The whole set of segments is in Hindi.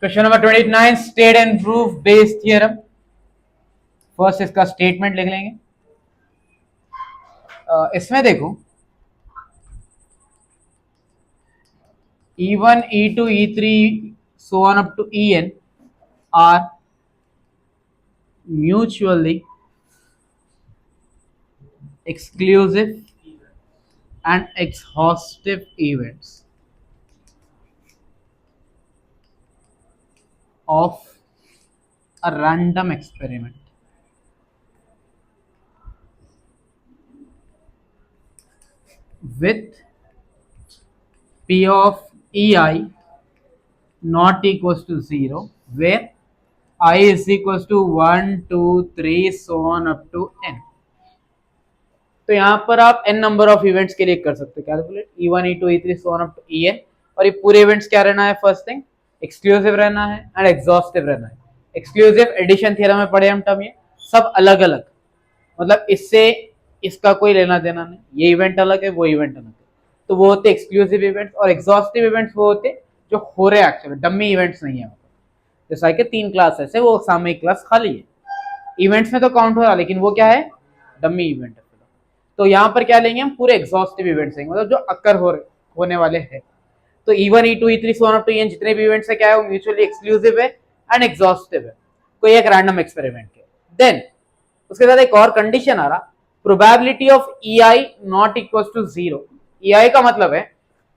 Question number 29, state and proof base theorem. First इसका स्टेटमेंट लिख लेंगे। इसमें देखो E1, E2, E3 so on up to En are mutually exclusive and exhaustive events of a random experiment with P of EI not equals to 0 where I is equals to 1, 2, 3 so on up to n। तो यहां पर आप n नंबर ऑफ इवेंट्स के लिए कर सकते हो calculate E1, E2, E3 so on up to En। और ये पूरे इवेंट्स क्या रहना है? फर्स्ट थिंग एक्सक्लूसिव रहना है एंड एग्जॉस्टिव रहना है। एक्सक्लूसिव एडिशन थ्योरम में पढ़े हम टर्म, ये सब अलग अलग, मतलब इससे इसका कोई लेना देना नहीं, ये इवेंट अलग है वो इवेंट अलग है। तो वो होते एक्सक्लूसिव इवेंट्स, और एग्जॉस्टिव इवेंट्स वो होते जो हो रहे एक्चुअली, डमी इवेंट्स नहीं है। जैसा कि 3 क्लास ऐसे, वो सामयिक क्लास खाली है, इवेंट्स में तो काउंट हो रहा, लेकिन वो क्या है? डमी इवेंट है। तो यहाँ पर क्या लेंगे हम? पूरे एग्जॉस्टिव इवेंट्स लेंगे, मतलब जो अक्कर होने वाले हैं। तो E1, E2, E3 so on up to En जितने भी इवेंट्स है क्या है? वो म्यूचुअली एक्सक्लूसिव है एंड एग्जॉस्टिव है, कोई एक रैंडम एक्सपेरिमेंट के। देन उसके साथ एक और कंडीशन आ रहा, probability of EI not equal to 0। EI का मतलब है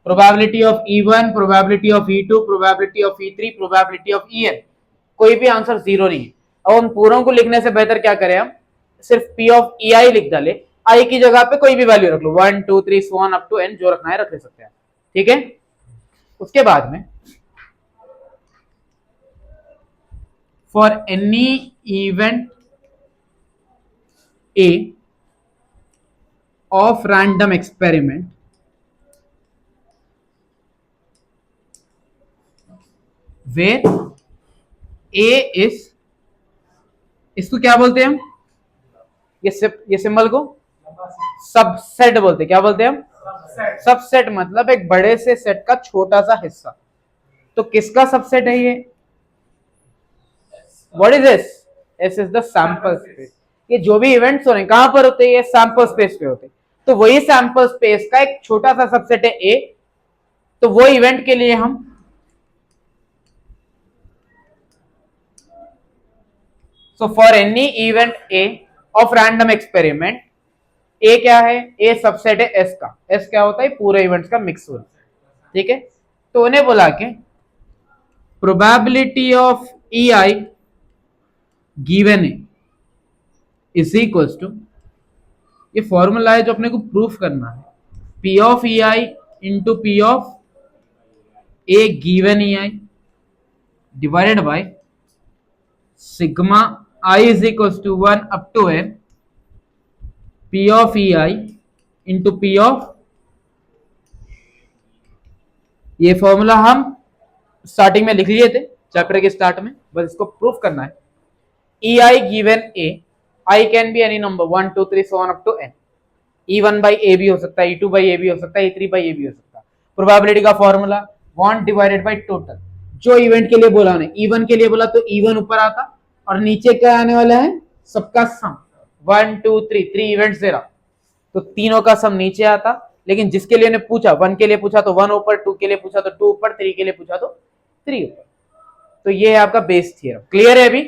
probability of E1, probability of E2, probability of E3, probability of En। कोई भी आंसर 0 नहीं है। अब उन पूरों को लिखने से बेहतर क्या करें हम? सिर्फ P ऑफ EI लिख डाले, I की जगह पे कोई भी वैल्यू रख लो, 1, 2, 3 so on up to n, जो रखना है रख ले सकते हैं। ठीक है। उसके बाद में for any event A of random experiment where A is, इसको क्या बोलते हैं हम? ये सिंबल को सबसेट बोलते हैं। क्या बोलते हैं हम? सबसेट मतलब एक बड़े से सेट का छोटा सा हिस्सा। तो किसका सबसेट है ये? What is this? S is the sample space. ये जो भी इवेंट्स हो रहे हैं कहां पर होते हैं? ये सैंपल स्पेस पे होते हैं। तो वही सैंपल स्पेस का एक छोटा सा सबसेट है ए। तो वो इवेंट के लिए हम so for any event A of random experiment, A क्या है? ए सबसेट है एस का। एस क्या होता है? पूरे इवेंट्स का मिक्स होता है। ठीक है। तो उन्हें बोला के probability of E I given A is equals to, ये फॉर्मूला है जो अपने को प्रूफ करना है, P of E I into P of A given E I divided by sigma I is equals to 1 up to n P of E I into P of, ये फॉर्मूला हम स्टार्टिंग में लिख लिए थे चैप्टर के स्टार्ट में, बस इसको प्रूफ करना है। E I given A, I can be any number 1, 2, 3 so on up to n। E1 by A भी हो सकता है, E2 by A भी हो सकता है, E3 by A भी हो सकता है। प्रोबेबिलिटी का फॉर्मूला 1 डिवाइडेड बाय टोटल। जो इवेंट के लिए बोला ने, E1 के लिए बोला तो E1 ऊपर आता, और नीचे क्या आने वाला है? सबका सम 1, 2, 3 इवेंट्स दे रहा, तो तीनों का सम नीचे आता। लेकिन जिसके लिए पूछा, 1 के लिए पूछा तो 1 ऊपर, 2 के लिए पूछा तो 2 ऊपर, 3 के लिए पूछा तो 3 ऊपर। तो ये है आपका बेस थ्योरम। क्लियर है? अभी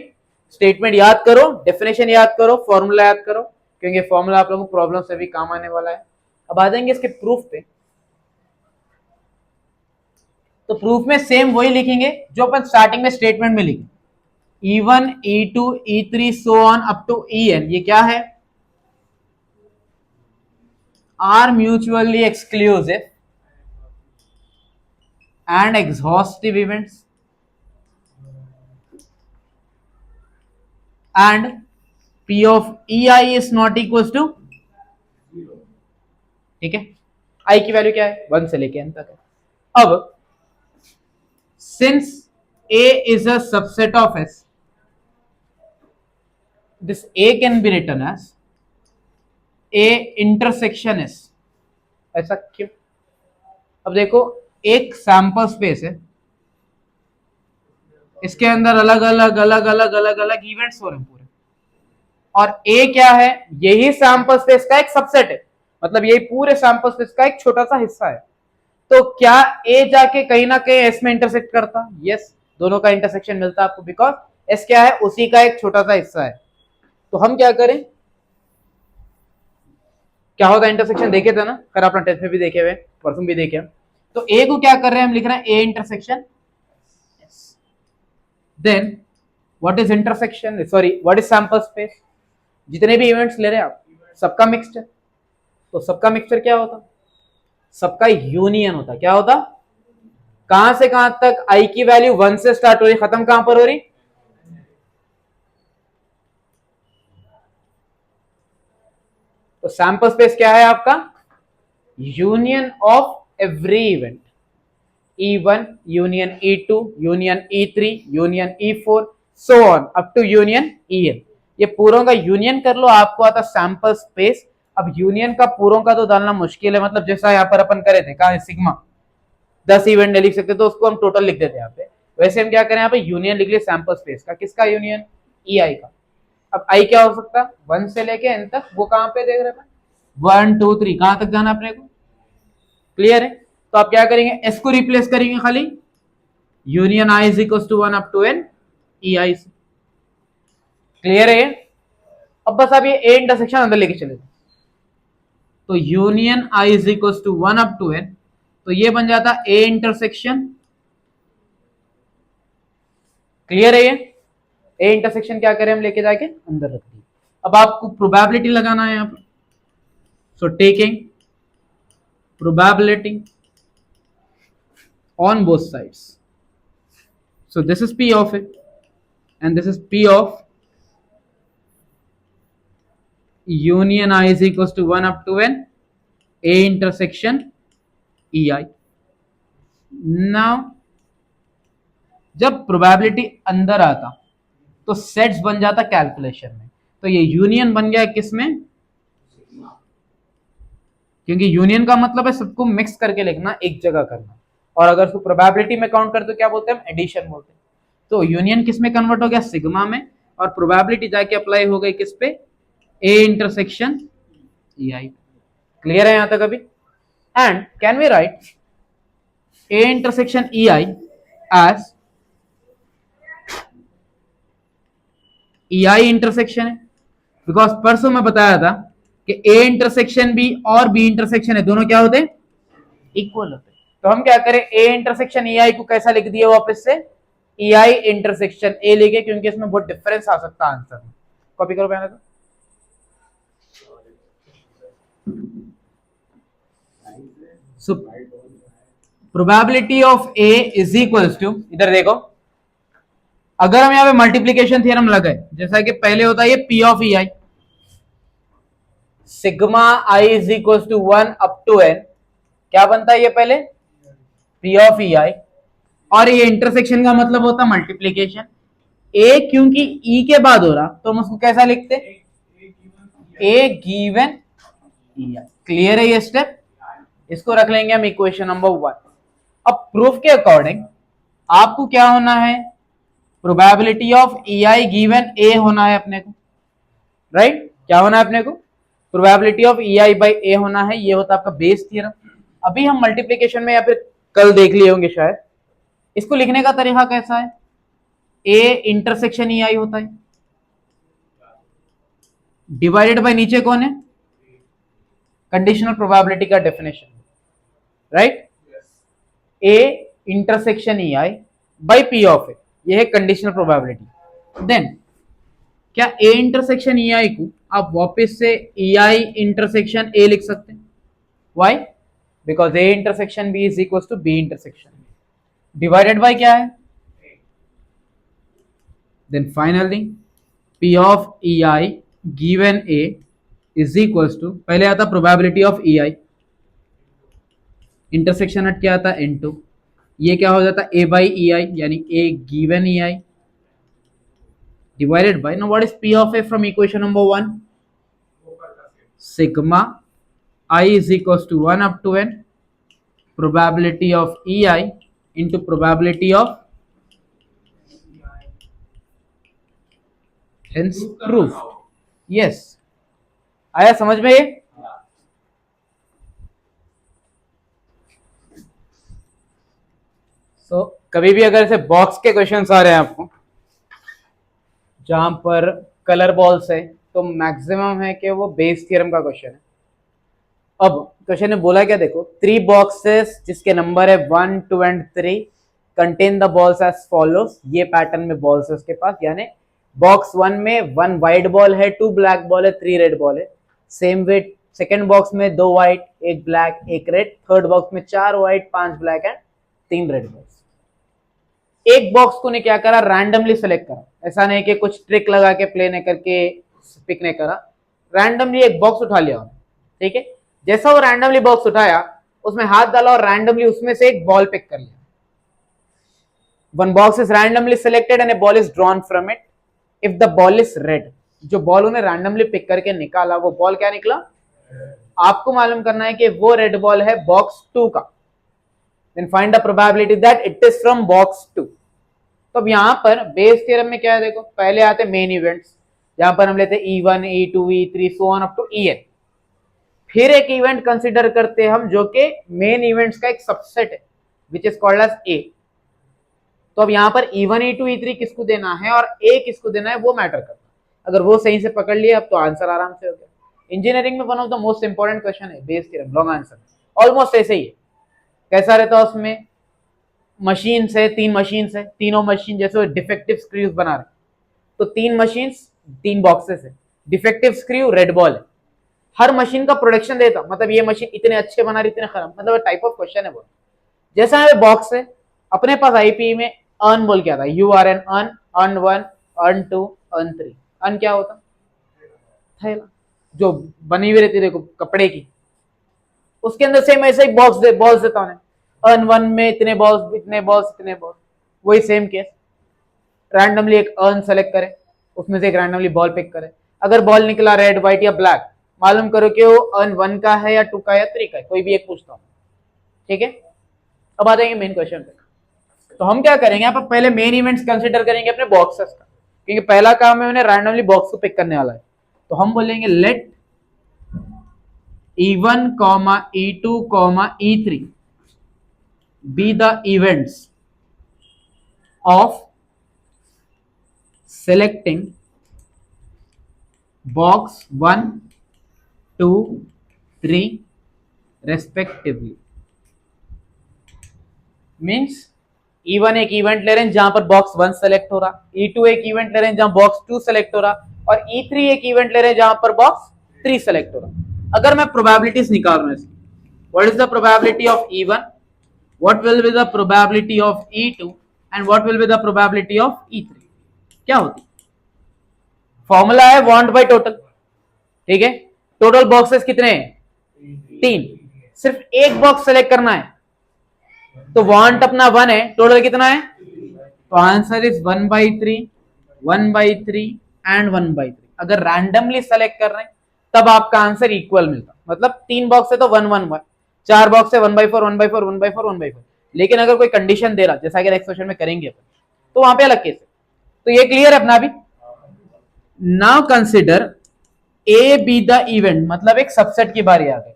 स्टेटमेंट याद करो, डेफिनेशन याद करो, फॉर्मूला याद करो, क्योंकि फॉर्मूला आप लोगों को प्रॉब्लम से भी काम आने वाला है। अब आ जाएंगे इसके प्रूफ पे। तो प्रूफ में सेम वही लिखेंगे जो अपन स्टार्टिंग में स्टेटमेंट में लिखे, E1, E2, E3 so on up to En। ये क्या है? Are mutually exclusive and exhaustive events and P of EI is not equals to, ठीक है। I की वैल्यू क्या है? 1 से लेके n तक है। अब since A is a subset of S, this A can be written as A intersection S। ऐसा क्यों? अब देखो, एक सैंपल स्पेस है इसके अंदर अलग अलग अलग अलग अलग अलग इवेंट्स हो रहे हैं पूरे, और ए क्या है, यही सैंपल स्पेस का एक सबसेट है, मतलब यही पूरे सैंपल स्पेस का एक छोटा सा हिस्सा है। तो क्या ए जाके कहीं ना कहीं एस में इंटरसेक्ट करता? यस, दोनों का इंटरसेक्शन मिलता है आपको, बिकॉज एस क्या है, उसी का एक छोटा सा हिस्सा है। तो हम क्या करें, क्या होता है इंटरसेक्शन देखे थे ना, खैर अपना टेस्ट में भी देखे हुए, परसों भी देखे। तो ए को क्या कर रहे हैं हम, लिख रहे हैं A intersection, then what is intersection, sorry what is sample space, जितने भी इवेंट्स ले रहे हैं आप सबका मिक्सचर। तो सबका मिक्सचर क्या होता, सबका यूनियन होता। क्या होता, कहां से कहां तक, आई की वैल्यू 1 से स्टार्ट हो रही, खत्म कहां पर हो रही, तो सैंपल स्पेस क्या है आपका, union of every event, E1 union E2 union E3 union E4 so on up to union En। ये पूरों का यूनियन कर लो, आपको आता सैंपल स्पेस। अब यूनियन का पूरों का तो डालना मुश्किल है, मतलब जैसा यहाँ पर अपन करे थे, कहा है सिग्मा 10 इवेंट नहीं लिख सकते तो उसको हम टोटल लिख देते हैं यहाँ पे। वैसे हम क्या करें, यहाँ पे यूनियन लिख लिया सैंपल स्पेस का, किसका यूनियन, EI का। अब आई क्या हो सकता है, 1 से लेके एन तक, वो कहां पे देख रहे हैं, 1 2 3 कहां तक जाना अपने को, क्लियर है। तो आप क्या करेंगे, एस को रिप्लेस करेंगे खाली, union I is equal to 1 up to N E I से, क्लियर है। अब बस आप ये ए इंटरसेक्शन अंदर लेके चले, तो union I is equal to 1 up to n, तो ये बन जाता ए इंटरसेक्शन, क्लियर है। ये ए इंटरसेक्शन क्या करें हम, लेके जाके अंदर रख दिए। अब आपको प्रोबेबिलिटी लगाना है यहाँ पर, so taking probability on both sides, so this is P of it and this is P of union I is equals to 1 up to n A intersection EI। now जब प्रोबेबिलिटी अंदर आता तो सेट्स बन जाता कैलकुलेशन में, तो ये यूनियन बन गया किसमें, क्योंकि यूनियन का मतलब है सबको मिक्स करके लिखना, एक जगह करना, और अगर उसको प्रोबेबिलिटी में काउंट करते तो क्या बोलते हैं, एडिशन बोलते हैं। तो यूनियन किस में कन्वर्ट हो गया, सिग्मा में, और प्रोबेबिलिटी जाके अप्लाई हो गई किस पे, ए इंटरसेक्शन EI। क्लियर है यहां तक अभी। And can we write A intersection EI as EI intersection है, बिकॉज परसों मैं बताया था कि ए इंटरसेक्शन भी और बी इंटरसेक्शन है, दोनों क्या होते हैं, इक्वल होते हैं। तो हम क्या करें, ए इंटरसेक्शन EI को कैसा लिख दिया वापस से, EI इंटरसेक्शन ए लिखे, क्योंकि इसमें बहुत डिफरेंस आ सकता है आंसर में। कॉपी करो पहले तो, so probability of A is equals to, इधर देखो, अगर हम यहाँ पे मल्टीप्लीकेशन थ्योरम लगाए, जैसा कि पहले होता है ये P of EI, sigma I is equal to 1 up to n, क्या बनता है ये पहले, P ऑफ EI, और ये इंटरसेक्शन का मतलब होता है मल्टीप्लीकेशन। ए क्योंकि ई के बाद हो रहा तो हम उसको कैसा लिखते, ए गिवन EI। क्लियर है ये स्टेप, इसको रख लेंगे हम इक्वेशन नंबर 1। अब प्रूफ के अकॉर्डिंग आपको क्या होना है, प्रोबेबिलिटी ऑफ EI गिवन ए होना है अपने को, राइट, क्या होना है अपने को, प्रोबेबिलिटी ऑफ EI बाई ए होना है, ये होता है आपका बेस थ्योरम। अभी हम मल्टीप्लीकेशन में या फिर कल देख लिए होंगे शायद, इसको लिखने का तरीका कैसा है, ए इंटरसेक्शन EI होता है, डिवाइडेड बाय नीचे कौन है, कंडीशनल प्रोबेबिलिटी का definition, right, A intersection EI by P of A, ये है कंडीशनल प्रोबेबिलिटी। देन क्या ए इंटरसेक्शन EI को आप वापस से EI इंटरसेक्शन ए लिख सकते हैं, why, because A intersection B is equal to B intersection, divided by क्या है, then finally P of EI given A is equal to, पहले आता प्रोबेबिलिटी ऑफ EI, इंटरसेक्शन हट क्या आता है N2, ये क्या हो जाता है A बाई EI, यानी A given EI divided by, now what is P of A from equation number 1, sigma I is equals to 1 up to n probability of EI into probability of hence proof. Yes, आया समझ में ये? सो कभी भी अगर ऐसे बॉक्स के क्वेश्चंस आ रहे हैं आपको जहां पर कलर बॉल्स है, तो मैक्सिमम है कि वो बेस थ्योरम का क्वेश्चन है। अब क्वेश्चन ने बोला क्या, देखो, 3 बॉक्सेस जिसके नंबर है 1, 2 and 3 contain the balls as follows. ये पैटर्न में बॉल्स है उसके पास, यानी बॉक्स 1 में 1 वाइट बॉल है, 2 ब्लैक बॉल है, 3 रेड बॉल है। सेम वे सेकेंड बॉक्स में 2 white, 1 black, 1 red. Third box में 4 white, 5 black and 3 red balls. एक बॉक्स को ने क्या करा, रैंडमली सेलेक्ट करा। ऐसा नहीं कि कुछ ट्रिक लगा के प्ले ने करके पिक ने करा, रैंडमली एक बॉक्स उठा लिया, ठीक है। जैसा वो रैंडमली बॉक्स उठाया, उसमें हाथ डाला और रैंडमली उसमें से एक बॉल पिक कर लिया। One box is randomly selected and A ball is drawn from it. If the ball is red, जो बॉल उन्हें रैंडमली पिक करके निकाला, वो बॉल क्या निकला? आपको मालूम करना है कि वो रेड बॉल है बॉक्स 2 का। Then find the probability that it is from box 2। तो अब यहां पर बेस थ्योरम में क्या है, देखो, पहले आते मेन इवेंट्स, जहां पर हम लेते हैं E1, E2, E3 so on up to En। फिर एक इवेंट कंसीडर करते हैं हम जो कि मेन इवेंट्स का एक सबसेट है, which is called as A. तो अब यहां पर E1, E2, E3 किसको देना है और ए किसको देना है, वो मैटर करता है। अगर वो सही से पकड़ लिया, अब तो आंसर आराम से हो गया। इंजीनियरिंग में one of the most important question है Bayes theorem, long answer almost ऐसे ही है। कैसा रहता है उसमें, मशीन है, 3 मशीन है, तीनों मशीन जैसे डिफेक्टिव स्क्रूज बना रहे, तो 3 मशीन 3 बॉक्सेस है। डिफेक्टिव स्क्रू रेड बॉल है। हर मशीन का प्रोडक्शन देता, मतलब ये मशीन इतने अच्छे बना रही, इतने खराब, मतलब टाइप ऑफ क्वेश्चन है वो। जैसा है बॉक्स है, अपने पास आईपी में अर्न बोल क्या था, URN, earn, earn 1, earn 2, earn 3। Earn क्या होता, थैला जो बनी हुई रहती, देखो, कपड़े की, उसके अंदर सेम ऐसे ही बॉल्स देता उन्हें। अर्न 1 में इतने बॉल्स, इतने बॉल्स, इतने बॉल्स। वही सेम केस, रैंडमली एक अर्न सेलेक्ट करे, उसमें से एक रैंडमली बॉल पिक करे। अगर बॉल निकला रेड, व्हाइट या ब्लैक, मालूम करो कि वो अर्न 1 का है या 2 का है या 3 का है, कोई भी एक पूछता हूं, ठीक है। अब आ जाएंगे मेन क्वेश्चन पे। तो हम क्या करेंगे, यहाँ पर पहले मेन इवेंट्स कंसीडर करेंगे अपने बॉक्सेस का, क्योंकि पहला काम है उन्हें रैंडमली बॉक्स को पिक करने वाला है। तो हम बोलेंगे late E1, E2, E3 be the events of selecting box 1, 2, 3 respectively। Means E1 एक इवेंट ले रहे हैं जहां पर बॉक्स 1 सेलेक्ट हो रहा, E2 एक इवेंट ले रहे हैं जहां बॉक्स 2 सेलेक्ट हो रहा, और E3 एक इवेंट ले रहे हैं जहां पर बॉक्स 3 सेलेक्ट हो रहा। अगर मैं प्रोबेबिलिटीज निकाल रहा हूं इसकी, what is the probability of E1, what will be the probability of E2 and what will be the probability of E3? क्या होती, फॉर्मूला है वांट बाय टोटल, ठीक है। टोटल बॉक्सेस कितने हैं, 3। सिर्फ एक बॉक्स सेलेक्ट करना है, तो वांट अपना 1 है, टोटल कितना है, तो आंसर इज 1/3, 1/3 एंड 1/3। अगर रैंडमली सेलेक्ट कर रहे हैं तब आपका आंसर इक्वल मिलता, मतलब 3 बॉक्स है तो 1, 1, 1, 4 बॉक्स है 1/4, 1/4, 1/4, 1/4। लेकिन अगर कोई कंडीशन दे रहा, जैसा कि नेक्स्ट क्वेश्चन में करेंगे, तो वहां पे अलग केस है। तो ये क्लियर है अपना भी। Now consider a be the event, मतलब एक सबसेट की बारी आ गई।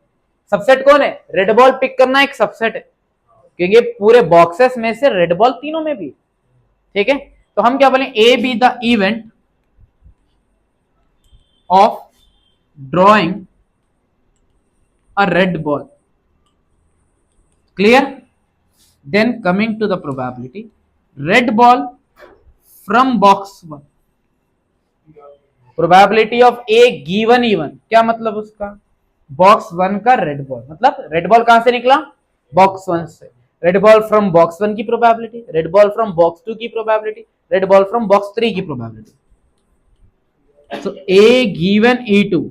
सबसेट कौन है, रेड बॉल पिक करना एक सबसेट है, क्योंकि पूरे बॉक्सेस में से रेड बॉल तीनों में भी, ठीक है। तो हम क्या बोले, ए be the event of drawing a red ball, clear? Then coming to the probability, red ball from box 1, probability of a given E1, क्या मतलब उसका, बॉक्स 1 का रेड बॉल, मतलब रेड बॉल कहां से निकला, बॉक्स 1 से। रेड बॉल फ्रॉम बॉक्स 1 की probability, red ball from box 2 की probability, red ball from box 3 की probability. So A given E2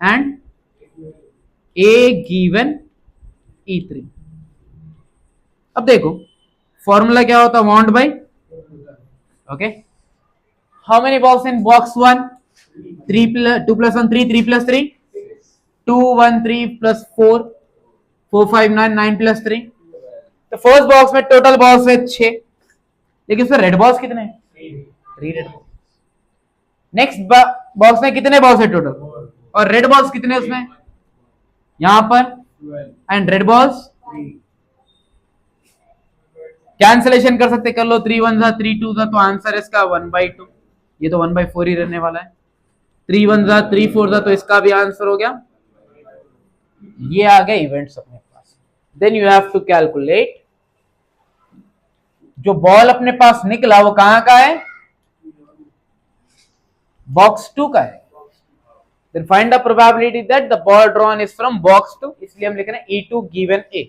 and A given E3। अब देखो फॉर्मूला क्या होता, want bye, okay. How many box in box 1, 2 + 1 3, 3 + 3 2, 1 3 + 4 4 5 9 9 + 3। तो फर्स्ट बॉक्स में टोटल बॉल्स है 6, लेकिन उसमें रेड बॉल्स कितने हैं, 3 रेड बॉल। नेक्स्ट बॉक्स में कितने बॉक्स है टोटल, और रेड बॉल्स कितने उसमें यहां पर, एंड रेड बॉल्स कैंसलेशन कर सकते, कर लो, 3 1 जा 3 2 जा, तो आंसर इसका 1/2, ये तो 1/4 ही रहने वाला है। 3 1 जा 3 4 जा, तो इसका भी आंसर हो गया। ये आ गए इवेंट्स अपने पास। Then you have to calculate, जो बॉल अपने पास निकला वो कहां का है, बॉक्स 2 का है। Then find the probability that the ball drawn is from box 2, इसलिए हम लिख रहे हैं E2 given A,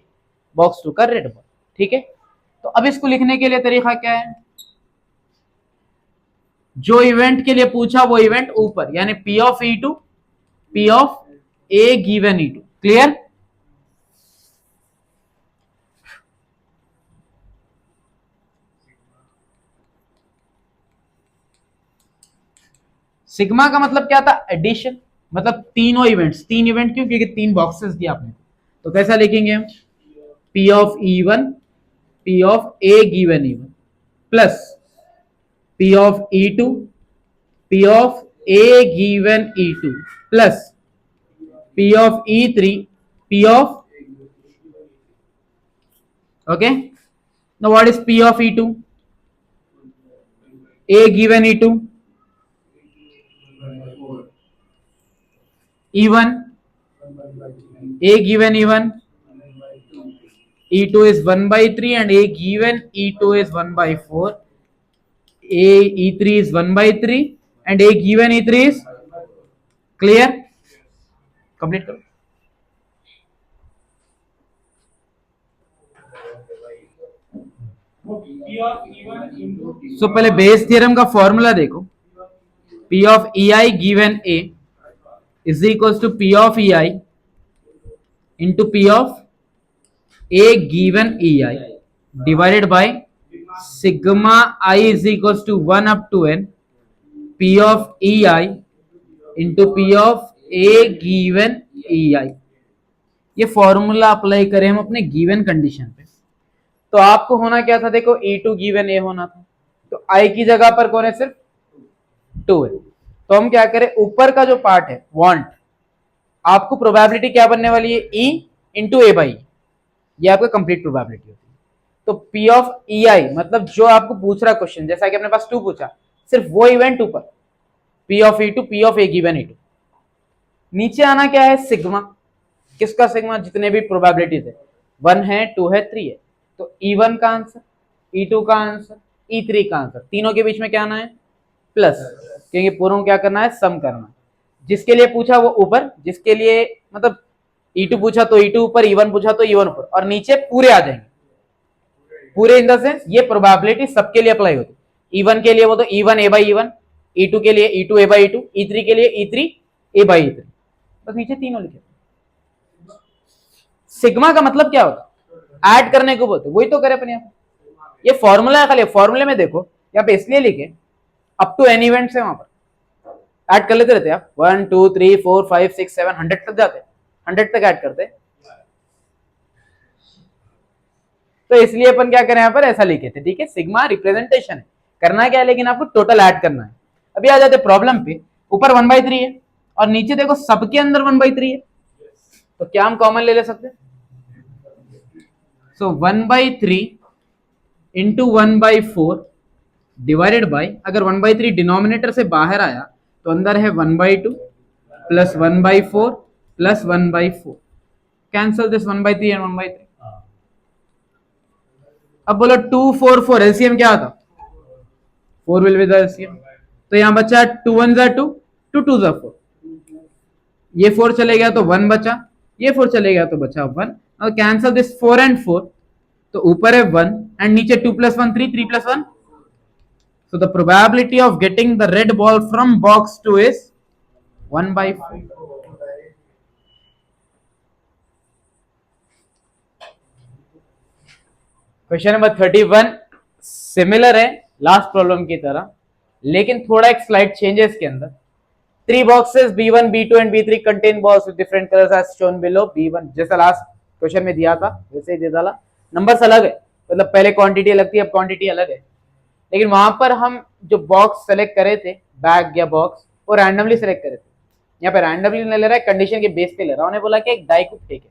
बॉक्स 2 का रेड बॉल। ठीक है, तो अब इसको लिखने के लिए तरीका क्या है, जो इवेंट के लिए पूछा वो इवेंट ऊपर, यानी P of E2, P of A given E2, clear. Sigma का मतलब क्या था, एडिशन, मतलब तीनों इवेंट्स, 3 इवेंट क्यों, क्योंकि 3 बॉक्सेस दिया आपने, तो कैसा लिखेंगे हम, P of E1, P of A given E1 plus P of E2, P of A given E2 plus P of E3, P of, okay, now what is P of E2, A given E2, E1, A given E1, E2 is 1/3 and A given E2 is 1/4, A E3 is 1/3 and A given E3 is, clear, complete करो। सो पहले बेस थ्योरम का फॉर्मूला देखो, P of EI given A is equals to P of EI into P of A given EI divided by sigma I is equals to 1 up to n P of EI into P of A given EI। ये फॉर्मूला अप्लाई करें हम अपने गिवन कंडीशन पे, तो आपको होना क्या था, देखो E2 गिवन A होना था, तो I की जगह पर कौन है, सिर्फ 2 है, तो हम क्या करें, ऊपर का जो पार्ट है वांट, आपको प्रोबेबिलिटी क्या बनने वाली है, E इंटू A बाई, ये आपका कंप्लीट प्रोबेबिलिटी होती है। तो P ऑफ EI मतलब जो आपको पूछ रहा क्वेश्चन, जैसा कि अपने पास 2 पूछा, सिर्फ वो इवेंट ऊपर, P of E2, P of A given E2, नीचे आना क्या है, सिग्मा, किसका सिग्मा, जितने भी प्रोबेबिलिटीज है, 1 है 2 है 3 है, तो E1 का आंसर, E2 का आंसर, E3 का आंसर, तीनों के बीच में क्या आना है, प्लस, क्योंकि पूरों को क्या करना है, सम करना। जिसके लिए पूछा वो ऊपर, जिसके लिए मतलब E2 पूछा तो E2 ऊपर, E1 पूछा तो E1 ऊपर, और नीचे पूरे आ जाएंगे, पूरे इन द सेंस ये प्रोबेबिलिटी सबके लिए अप्लाई होती है। E1 के लिए वो तो E1 A by E1, E2 के लिए E2 A by E2, E3 के लिए E3 A बाई E3, बस नीचे तीनों लिखे। सिग्मा का मतलब क्या होता है, ऐड करने को बोलते, वही तो करे अपने यहाँ, ये फॉर्मूला है खाली, फॉर्मूले में देखो यहाँ पे इसलिए लिखे अप टू एन इवेंट्स है, वहां पर ऐड कर लेते रहते आप, 1 2 3 4 5 6 7 100 तक जाते, 100 तक ऐड करते, तो इसलिए अपन क्या करें, यहाँ पर ऐसा लिखे थे, ठीक है, सिग्मा रिप्रेजेंटेशन है, करना क्या है, लेकिन आपको टोटल ऐड करना है। अभी आ जाते प्रॉब्लम पे, ऊपर 1/3 है और नीचे देखो सबके अंदर 1/3 है, तो क्या हम कॉमन ले सकते हैं, सो 1/3 इंटू 1/4 डिवाइडेड बाई, अगर 1/3 डिनोमिनेटर से बाहर आया तो अंदर है 1/2 plus 1/4 plus 1/4, cancel this 1/3 and 1/3। अब बोलो 2 4 4 एलसीएम क्या आता, 4 विल बी द एलसीएम, तो यहां बचा 2 1 जा 2, 2 2 जा 4, ये 4 चले गया तो 1 बचा, ये 4 चले गया तो बचा 1, और कैंसल दिस 4 एंड 4, तो ऊपर है 1 एंड नीचे 2 plus 1 3, 3 plus 1, so the probability of getting the red ball from box 2 is 1/4। Question number 31 similar है लास्ट प्रॉब्लम की तरह, लेकिन थोड़ा एक स्लाइड चेंज है इसके अंदर। 3 boxes B1 B2 and B3 contain balls with different colors as shown below। B1 जैसा लास्ट क्वेश्चन में दिया था वैसे ही दे डाला, नंबर्स अलग है, मतलब पहले क्वांटिटी अलग थी अब क्वांटिटी अलग है, लेकिन वहां पर हम जो बॉक्स सेलेक्ट करे थे बैग या बॉक्स, वो रैंडमली सेलेक्ट करे थे। यहाँ पे रैंडमली नहीं ले रहा है, कंडीशन के बेस पे ले रहा है। उन्हें बोला कि एक डाई को फेंके,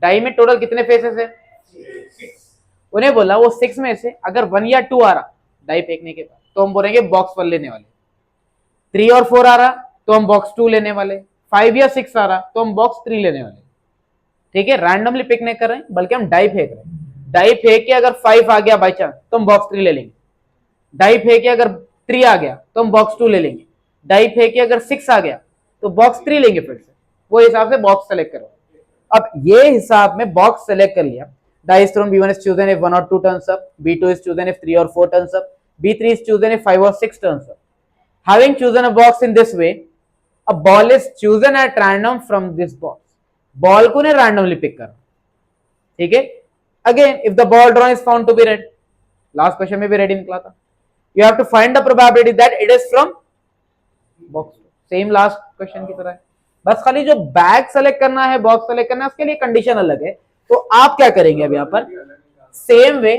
डाई में टोटल कितने फेसेस है, उन्हें बोला वो 6 में से अगर 1 या 2 आ रहा डाई फेंकने के बाद तो हम बोलेंगे बॉक्स 1 लेने वाले, 3 और 4 आ रहा तो हम बॉक्स 2 लेने वाले, 5 या 6 आ रहा तो हम बॉक्स 3 लेने वाले। ठीक है, रैंडमली पिक नहीं कर रहे हैं, बल्कि हम डाई फेंक रहे हैं। डाई फेंक के अगर 5 आ गया बाई चांस तो हम बॉक्स 3 ले लेंगे, डाई फेंक के अगर 3 आ गया तो हम बॉक्स 2 ले लेंगे, डाई फेंक के अगर 6 आ गया तो बॉक्स 3 लेंगे फिर से। वो हिसाब से बॉक्स सेलेक्ट करो। अब ये हिसाब में बॉक्स सेलेक्ट कर लिया, die is thrown, b1 is chosen if 1 or 2 turns up, b2 is chosen if 3 or 4 turns up, b3 is chosen if 5 or 6 turns up. Having chosen a box in this way, a ball is chosen at random from this box. Ball को ने रैंडमली पिक करना। ठीक है, again if the ball draw is found to be red, last question में भी रेड निकला था, you have to find the probability that it is from box. Same last question की तरह है, बस खाली जो बैग सेलेक्ट करना है, बॉक्स सेलेक्ट करना है, उसके लिए कंडीशन अलग है। तो आप क्या करेंगे अब यहाँ पर सेम वे,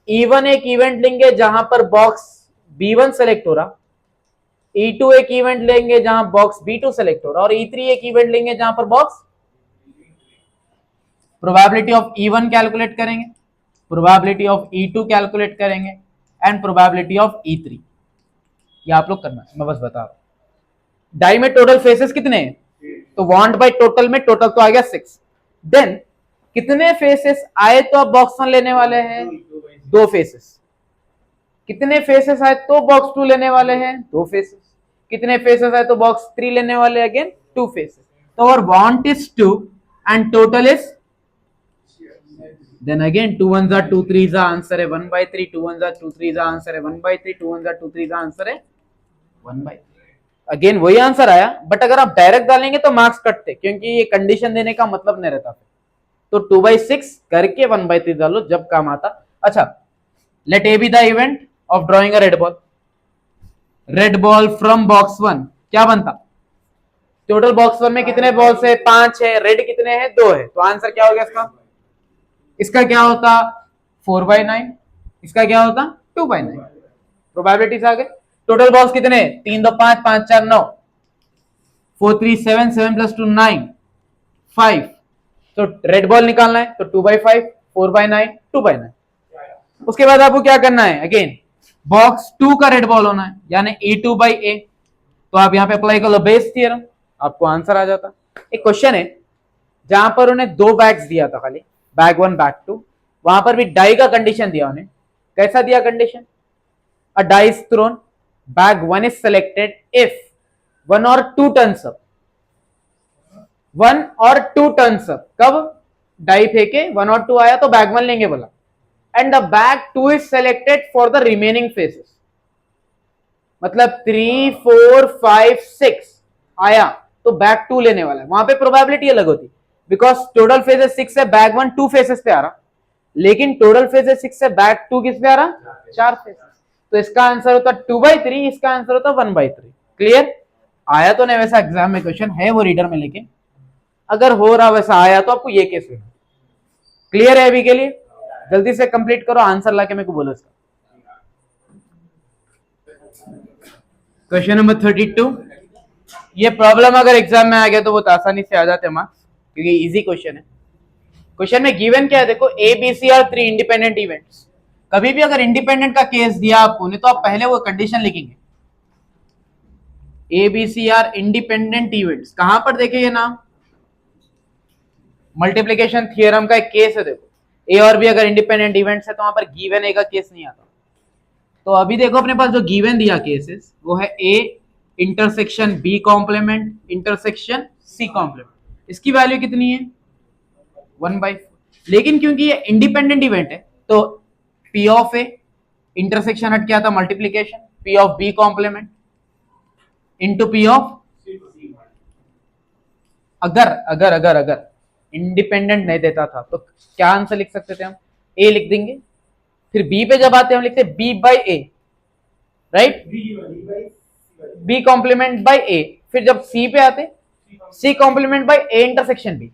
E1 एक इवेंट लेंगे जहां पर बॉक्स B1 सेलेक्ट हो रहा, E2 एक इवेंट लेंगे जहां बॉक्स B2 सेलेक्ट हो रहा, और E3 एक इवेंट लेंगे जहां पर box, probability of E1 calculate करेंगे, प्रोबेबिलिटी ऑफ E2 कैलकुलेट करेंगे एंड प्रोबेबिलिटी ऑफ E3। ये आप लोग करना है, मैं बस बता रहा हूं। डाई में टोटल फेसेस कितने हैं, तो वांट बाय टोटल में टोटल तो आ गया 6। देन कितने फेसेस आए तो आप बॉक्स 1 लेने वाले हैं, 2 फेसेस। कितने फेसेस आए तो बॉक्स 2 लेने वाले हैं, 2 फेसेस। कितने फेसेस आए तो बॉक्स 3 लेने वाले, अगेन 2 फेसेस। तो और want is 2 and total is, then again 2 1s are 2 3s answer है 1/3, 2 1s are 2 3s आंसर है 1/3, 2 1s are 2 3s आंसर है 1/3। अगेन वही आंसर आया, बट अगर आप डायरेक्ट डालेंगे तो मार्क्स कटते, क्योंकि ये कंडीशन देने का मतलब नहीं रहता। तो 2/6 करके 1/3 डालो जब काम आता। अच्छा, let A be the event of drawing a red ball. Red ball from box 1 क्या बनता, टोटल बॉक्स 1 में कितने बॉल्स है, 5 है, रेड कितने हैं, 2 है, तो आंसर क्या हो गया इसका, इसका क्या होता 4/9, इसका क्या होता 2/9। प्रोबेबिलिटीज आ गए। टोटल बॉल्स कितने, 3 2 5 5 4 9, 4 3 7, 7 + 2 9, 5। तो रेड बॉल निकालना है तो 2/5, 4/9, 2/9। उसके बाद आपको क्या करना है, अगेन बॉक्स 2 का रेड बॉल होना है, यानी E2/A। तो आप यहाँ पे अप्लाई कर लो बेस थ्योरम, आपको आंसर आ जाता। एक क्वेश्चन है जहां पर उन्हें 2 बैग्स दिया था, खाली बैग 1 बैग 2, वहां पर भी डाई का कंडीशन दिया उन्हें। कैसा दिया condition, a die is thrown, bag 1 is selected if 1 or 2 turns up, 1 or 2 turns up. कब, डाई फेंके 1 और 2 आया तो बैग 1 लेंगे बोला, and the bag 2 is selected for the remaining faces. मतलब 3 4 5 6 आया तो बैग 2 लेने वाला है। वहां पे प्रोबेबिलिटी अलग होती, बिकॉज टोटल फेजेस 6 है, बैग 1 2 फेसेस पे आ रहा, लेकिन टोटल फेजेस 6 है, बैग 2 किस पे आ रहा, 4 फेसेस। तो इसका आंसर होता 2/3, इसका आंसर होता 1/3। क्लियर, आया तो नहीं वैसा एग्जाम में क्वेश्चन है वो रीडर में, लेकिन अगर हो रहा वैसा आया तो आपको ये केस है। क्लियर है अभी के लिए, जल्दी से कंप्लीट करो, आंसर लाके मेरे को बोलो इसका। क्वेश्चन नंबर 32, ये प्रॉब्लम अगर एग्जाम में आ गया तो बहुत आसानी से आ जाते मार्क्स, क्योंकि इजी क्वेश्चन है। क्वेश्चन में गिवन क्या है, देखो A B C are 3 independent events. कभी भी अगर इंडिपेंडेंट का केस दिया आपको ने तो आप पहले वो कंडीशन लिखेंगे, A B C are independent events. कहां पर देखे ये नाम, मल्टीप्लीकेशन थियरम का एक केस है। देखो ए और बी अगर इंडिपेंडेंट इवेंट्स है तो वहां पर गिवन ए का केस नहीं आता। तो अभी देखो अपने पास जो गिवन दिया केसेस वो है A intersection B complement intersection C complement. इसकी वैल्यू कितनी है 1/4। लेकिन क्योंकि ये इंडिपेंडेंट इवेंट है तो पी ऑफ ए इंटरसेक्शन हट क्या था multiplication, P of B complement into P of, अगर अगर अगर अगर इंडिपेंडेंट नहीं देता था तो क्या आंसर लिख सकते थे हम, ए लिख देंगे, फिर बी पे जब आते हैं हम लिखते B by A, right, B complement by A. फिर जब सी पे आते C complement by A intersection B,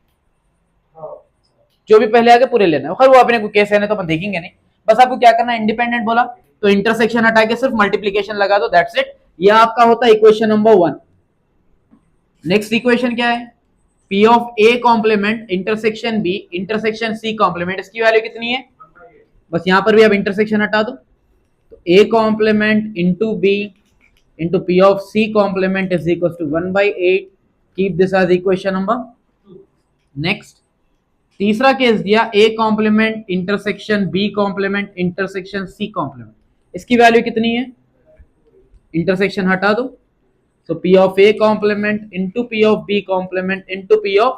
जो भी पहले आगे पूरे लेना है। खैर वो अपने को केस है तो अपन देखेंगे नहीं, बस आपको क्या करना है, इंडिपेंडेंट बोला तो इंटरसेक्शन हटा के सिर्फ मल्टीप्लीकेशन लगा दो, दैट्स इट। यह आपका होता है इक्वेशन नंबर 1। नेक्स्ट इक्वेशन क्या है? P of A complement intersection B intersection C complement, इसकी वैल्यू कितनी है? बस यहां पर भी अब इंटरसेक्शन हटा दो, तो A complement into B into P of C complement is equal to 1/8। Keep this as equation number. Next तीसरा केस दिया A complement intersection B complement intersection C complement, इसकी वैल्यू कितनी है? इंटरसेक्शन हटा दो, so P of A complement into P of B complement into P of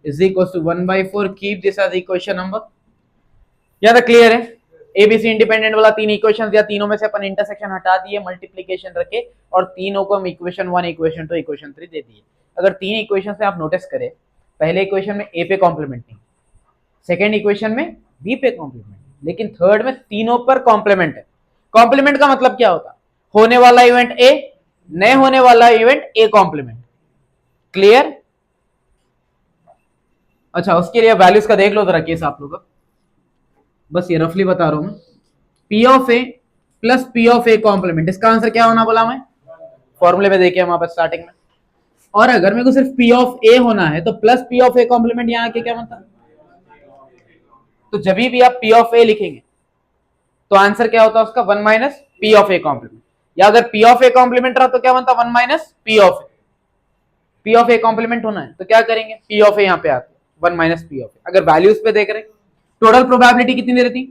is equals to 1/4। keep this as equation number। या तो क्लियर है? ABC इंडिपेंडेंट वाला तीन इक्वेशन दिया, तीनों में से अपन इंटरसेक्शन हटा दिए, मल्टीप्लीकेशन रखे और तीनों को हम इक्वेशन 1 इक्वेशन 2 इक्वेशन 3 दे दिए। अगर तीन इक्वेशन से आप नोटिस करें, पहले इक्वेशन में A पे कॉम्प्लीमेंट नहीं, सेकेंड इक्वेशन में B पे कॉम्प्लीमेंट, लेकिन थर्ड में तीनों पर कॉम्प्लीमेंट है। कॉम्प्लीमेंट का मतलब क्या होता? होने वाला इवेंट A, नहीं होने वाला इवेंट A कॉम्प्लीमेंट। क्लियर? अच्छा, उसके लिए वैल्यूज का देख लो जरा केस आप लोग, बस ये रफली बता रहा हूं मैं। P of A plus P of A complement, इसका आंसर क्या होना बोला मैं? फॉर्मूले में देखे वहां पर स्टार्टिंग में। और अगर मेरे को सिर्फ P ऑफ A होना है तो plus P of A complement यहां आके क्या बनता? तो जब भी आप P ऑफ A लिखेंगे तो आंसर क्या होता है उसका? 1 minus P of A complement. या अगर P ऑफ A कॉम्प्लीमेंट रहा तो क्या बनता? 1 minus P of A। P of A complement होना है तो क्या करेंगे? P ऑफ A यहाँ पे आते 1 माइनस P ऑफ A। अगर वैल्यूज पे देख रहे, टोटल प्रोबेबिलिटी कितनी दे रही थी?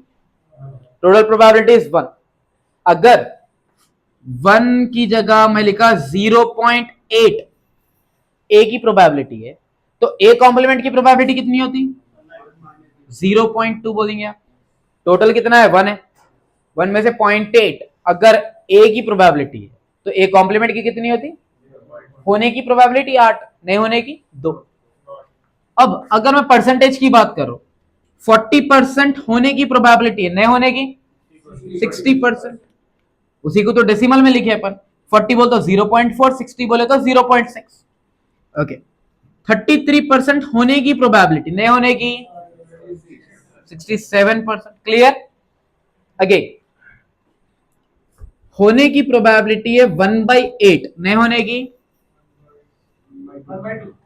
Total probability is 1। अगर 1 की जगह मैं लिखा 0.8 A की प्रोबेबिलिटी है, तो A कॉम्प्लीमेंट की प्रोबेबिलिटी कितनी होती? 0.2 बोलेंगे आप। टोटल कितना है? 1 है, 1 में से 0.8 अगर A की प्रोबेबिलिटी है तो A कॉम्प्लीमेंट की कितनी होती? होने की प्रोबेबिलिटी 8, नहीं होने की 2। अब अगर मैं परसेंटेज की बात करूं, 40% होने की प्रोबेबिलिटी है, नहीं होने की 60%। उसी को तो डेसिमल में लिखे अपन, 40 बोले तो 0.4, 60 बोले तो 0.6। ओके, 33% होने की प्रोबेबिलिटी, नहीं होने की 67%। क्लियर? अगेन, होने की प्रोबेबिलिटी है 1/8, नहीं होने की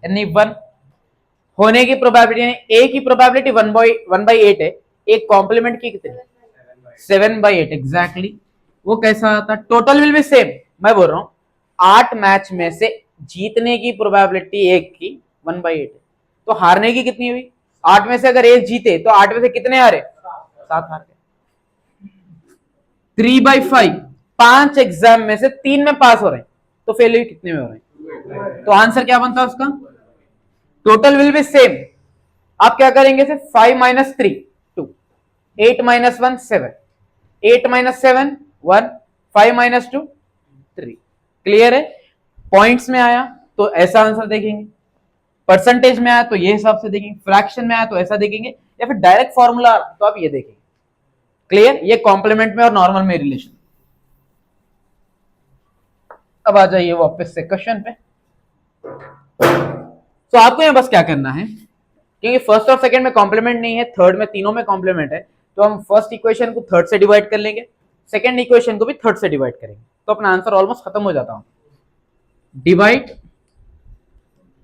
यानी 1। होने की प्रोबेबिलिटी, A की प्रोबेबिलिटी 1/8 है, एक कॉम्प्लीमेंट की कितनी? 7/8 एग्जैक्टली। वो कैसा आता? Total will be same. मैं बोल रहा हूं 8 मैच में से जीतने की प्रोबेबिलिटी एक की 1/8 है, तो हारने की कितनी हुई? 8 में से अगर एक जीते तो 8 में से कितने हारे? 7 हार गए। 3/5, 5 एग्जाम में से 3 में पास हो रहे हैं, तो फेलियर कितने में हो रहे हैं? तो आंसर क्या बनता है उसका? Total will be same. आप क्या करेंगे? सिर्फ 5 minus 3 2, 8 minus 1 7, 8 minus 7 1, 5 minus 2 3। Clear है? पॉइंट्स में आया तो ऐसा आंसर देखेंगे, परसेंटेज में आया तो ये हिसाब से देखेंगे, फ्रैक्शन में आया तो ऐसा देखेंगे, या फिर डायरेक्ट फॉर्मूला तो आप ये देखेंगे। क्लियर? ये कॉम्प्लीमेंट में और नॉर्मल में रिलेशन। अब आ जाइए वापस से क्वेश्चन पे। तो आपको यहां बस क्या करना है, क्योंकि फर्स्ट और सेकंड में कॉम्प्लीमेंट नहीं है, थर्ड में तीनों में कॉम्प्लीमेंट है, तो हम फर्स्ट इक्वेशन को थर्ड से डिवाइड कर लेंगे, सेकंड इक्वेशन को भी थर्ड से डिवाइड करेंगे, तो अपना आंसर ऑलमोस्ट खत्म हो जाता हूं। डिवाइड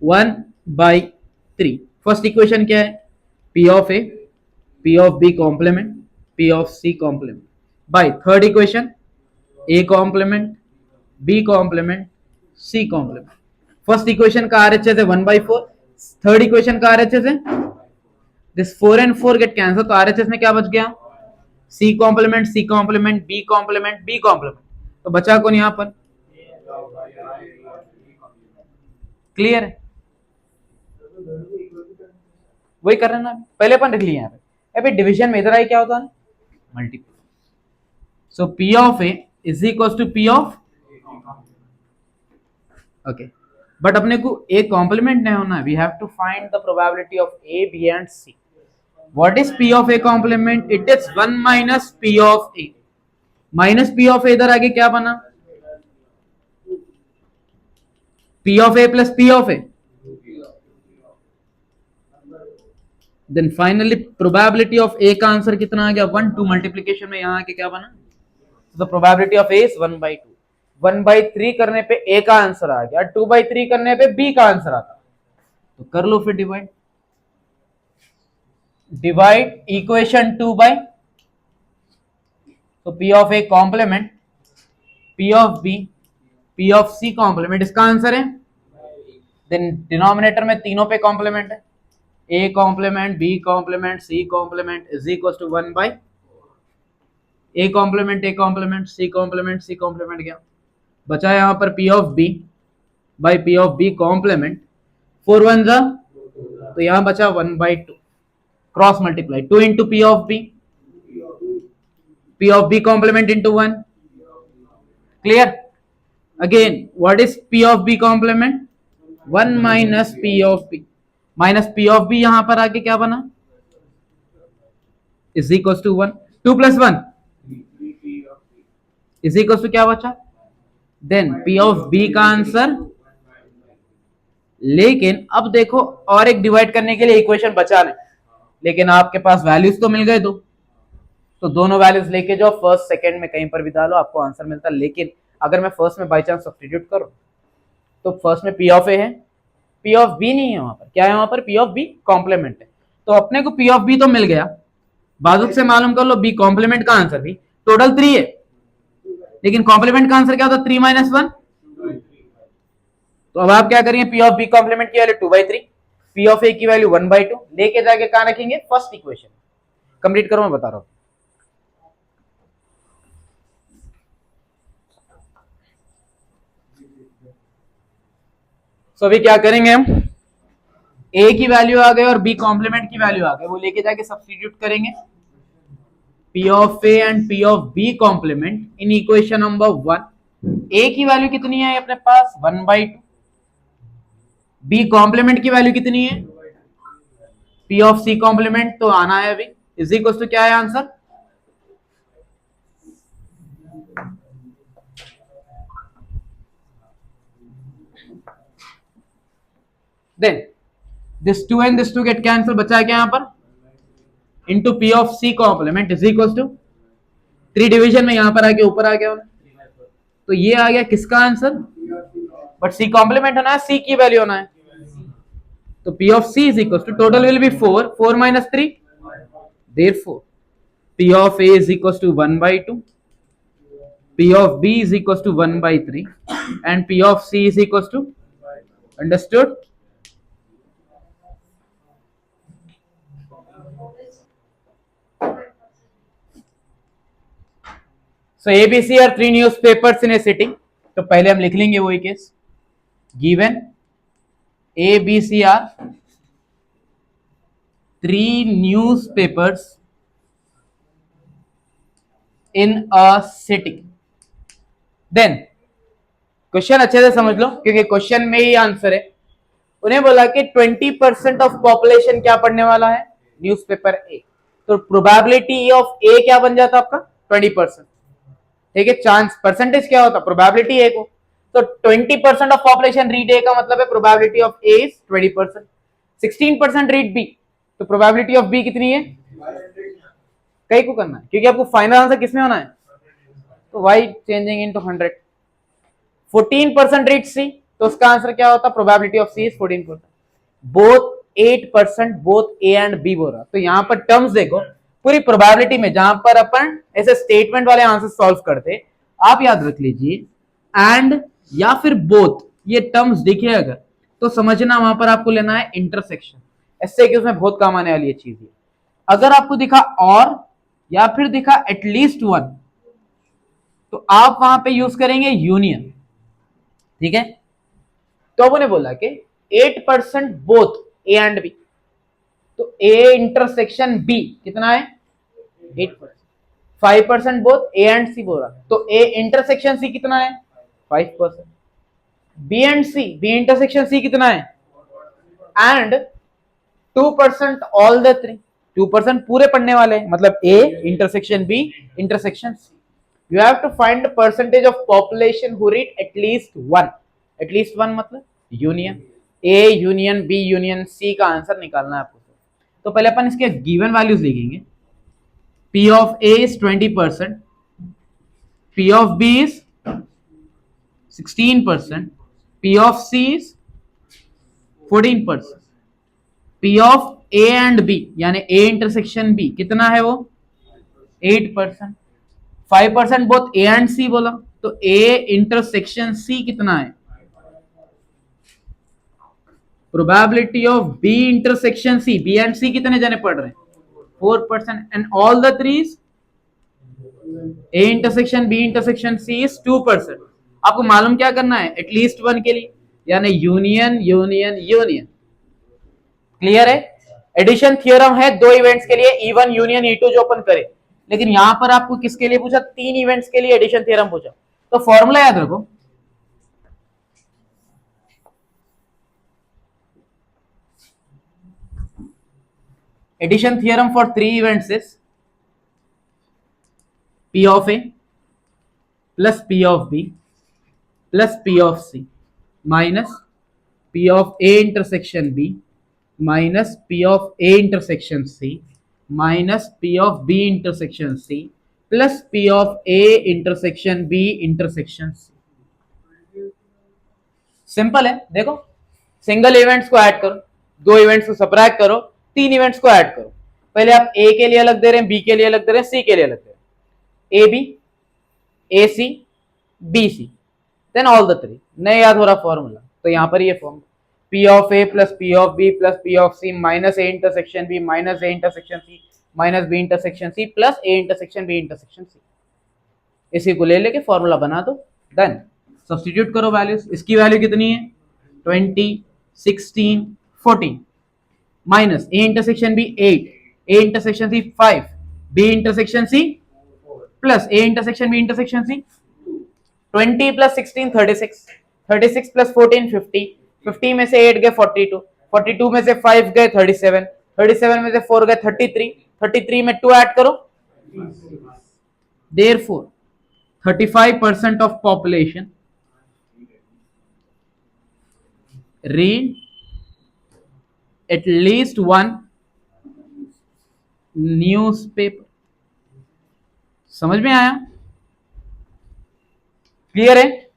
1/3। फर्स्ट इक्वेशन क्या है? P of A, P of B complement, P of C complement by third equation A complement, B complement, C complement. First equation का RHS है 1/4, थर्ड इक्वेशन का RHS है दिस 4 and 4 गेट कैंसिल, तो RHS में क्या बच गया? C complement, C complement, B complement, B complement, तो बचा कौन यहां पर? क्लियर है? वही कर रहे हैं ना, पहले अपन लिख लिए यहाँ पे। अभी डिवीजन में इधर आई क्या होता है? Multiple. So P of A is equal to P of, okay, but अपने को A कॉम्प्लीमेंट नहीं होना है, we have to find the probability of A, B and C। What is P of A complement? It is 1 minus P of A। Minus P of A इधर आगे क्या बना? P of A plus P of A, then finally probability of A का आंसर कितना आ गया? 1, 2 मल्टीप्लीकेशन में यहां आके क्या बना? The probability of A is 1/2। 1/3 करने पे ए का आंसर आ गया, 2/3 करने पे बी का आंसर आता, तो कर लो फिर डिवाइड। डिवाइड इक्वेशन 2 बाय, तो P of A complement P of B P of C complement, इसका आंसर है। देन डिनोमिनेटर में तीनों पे कॉम्प्लीमेंट है, A complement B complement C complement is equal to 1 by A complement C complement गया, बचा यहां पर P of B by P of B complement, 4 1 जा, तो यहां बचा 1/2, cross multiply 2 into P of B complement into 1, clear. Again what is P of B complement, 1 minus P of B यहां पर आके क्या बना, is equal to 1, 2 plus 1 is equal to क्या बचा, देन पी ऑफ बी का आंसर। लेकिन अब देखो और एक डिवाइड करने के लिए इक्वेशन बचा नहीं, लेकिन आपके पास वैल्यूज तो मिल गए दो, तो दोनों वैल्यूज लेके जाओ, फर्स्ट सेकंड में कहीं पर भी डालो आपको आंसर मिलता है। लेकिन अगर मैं फर्स्ट में बाई चांस सब्स्टिट्यूट करूं, तो फर्स्ट में पी ऑफ ए है, पी ऑफ बी नहीं है, वहां पर क्या है, वहां पर पी ऑफ बी कॉम्प्लीमेंट है, तो अपने को पी ऑफ बी तो मिल गया, बाजुक से मालूम कर लो बी कॉम्प्लीमेंट का आंसर भी टोटल 3 है, लेकिन कॉम्प्लीमेंट का आंसर क्या होता है, 3 माइनस 1, तो अब आप क्या करेंगे, पी ऑफ बी कॉम्प्लीमेंट की वैल्यू 2/3, पी ऑफ ए की वैल्यू 1/2 लेके जाके कहां रखेंगे, फर्स्ट इक्वेशन। कंप्लीट करो, मैं बता रहा हूं। तो अभी क्या करेंगे हम, ए की वैल्यू आ गई और बी कॉम्प्लीमेंट की वैल्यू आ गई, वो लेके जाके सब्स्टिट्यूट करेंगे, P of A and P of B complement इन इक्वेशन नंबर 1। ए की वैल्यू कितनी है अपने पास, 1/2, बी कॉम्प्लीमेंट की वैल्यू कितनी है, पी ऑफ सी कॉम्प्लीमेंट तो आना है अभी, इज इक्वल टू क्या है answer, then this 2 and this 2 get cancel, बचा है क्या यहां पर, into P of C complement is equal to 3 division में यहां पर आके ऊपर आ गया, तो ये आ गया किसका आंसर, बट सी कॉम्प्लीमेंट होना है, सी की वैल्यू होना है, तो P of C is equals to total will be 4, 4 minus 3, therefore P of A is equals to 1/2, P of B is equals to 1/3 and P of C is equals to, understood? So ABC are 3 newspapers in a city, तो पहले हम लिख लेंगे वही case, given ABC are 3 newspapers in a city, then question अच्छे से समझ लो क्योंकि क्वेश्चन में ही आंसर है। उन्हें बोला कि 20% ऑफ पॉपुलेशन क्या पढ़ने वाला है, न्यूज़पेपर ए, तो प्रोबेबिलिटी ऑफ ए क्या बन जाता आपका 20%, ठीक है, चांस परसेंटेज क्या होता प्रोबेबिलिटी ए को, तो 20% ऑफ पॉपुलेशन रीड ए का मतलब है probability of A is 20%, 16% read B, तो प्रोबेबिलिटी ऑफ बी कितनी है, कई को करना है क्योंकि आपको फाइनल आंसर किसमें होना है, तो why changing into 100, 14% read C, तो उसका आंसर क्या होता, probability of C is 14%, both 8% both A and B बोल रहा, तो यहां पर टर्म्स देखो पूरी प्रोबेबिलिटी में, जहां पर अपन ऐसे स्टेटमेंट वाले आंसर सॉल्व करते, आप याद रख लीजिए एंड या फिर बोथ, ये टर्म्स दिखे अगर तो समझना वहां पर आपको लेना है इंटरसेक्शन, ऐसे कि उसमें बहुत काम आने वाली ये चीज है। अगर आपको दिखा और या फिर दिखा एटलीस्ट वन, तो आप वहां पे यूज करेंगे यूनियन, ठीक है, तो अब उन्हें बोला कि 8% बोथ ए एंड बी, तो ए इंटरसेक्शन बी कितना है 8%, 5% बोथ ए एंड सी बोल रहा, तो ए इंटरसेक्शन सी कितना है 5%, B and C, B intersection C कितना है, एंड 2% ऑल द 3, 2% पूरे पढ़ने वाले हैं, मतलब A intersection B intersection C, you have to find the percentage of population who read at least one मतलब union A union B union C का आंसर निकालना है आपको। तो पहले अपन इसके गिवन वैल्यूज लिखेंगे, P of A is 20%, P of B is 16%, P of C is 14%, P of A and B यानी A इंटरसेक्शन B कितना है वो 8%, 5% बोथ A एंड C बोला, तो A इंटरसेक्शन C कितना है, probability of B intersection C, B and C कितने जने पढ़ रहे हैं 4%, and all the threes A intersection B intersection C is 2%। आपको मालूम क्या करना है, एटलीस्ट वन के लिए, यानी यूनियन यूनियन यूनियन। क्लियर है? एडिशन थ्योरम है दो इवेंट्स के लिए, E1 यूनियन E2 जो अपन करे, लेकिन यहां पर आपको किसके लिए पूछा, तीन इवेंट्स के लिए एडिशन थ्योरम पूछा, तो फॉर्मूला याद रखो, addition theorem for three events is P of A plus P of B plus P of C minus P of A intersection B minus P of A intersection C minus P of B intersection C plus P of A intersection B intersection C। Simple है, देखो सिंगल इवेंट्स को ऐड करो, दो इवेंट्स को सब्ट्रैक्ट करो, तीन इवेंट्स को ऐड करो। पहले आप ए के लिए अलग दे रहे हैं, बी के लिए अलग दे रहे हैं, सी के लिए अलग दे रहे हैं, A B A C B C, then all the three. नहीं याद हो रहा फॉर्मूला, तो यहां पर ये formula P of A plus P of B plus P of C minus A intersection B minus A intersection C minus B intersection C plus A intersection B intersection C, इसी को ले लेके फॉर्मूला बना दो, देन सब्स्टिट्यूट करो वैल्यूज। इसकी वैल्यू कितनी है 20, 16, 14 minus A intersection B 8, A intersection C 5, B intersection C plus A intersection B intersection C 20 plus 16 36, 36 plus 14 50, 50 में से 8 गए 42, 42 में से 5 गए 37, 37 में से 4 गए 33, 33 में 2 ऐड करो, therefore 35% of population read at least one newspaper. समझ में आया? क्लियर है?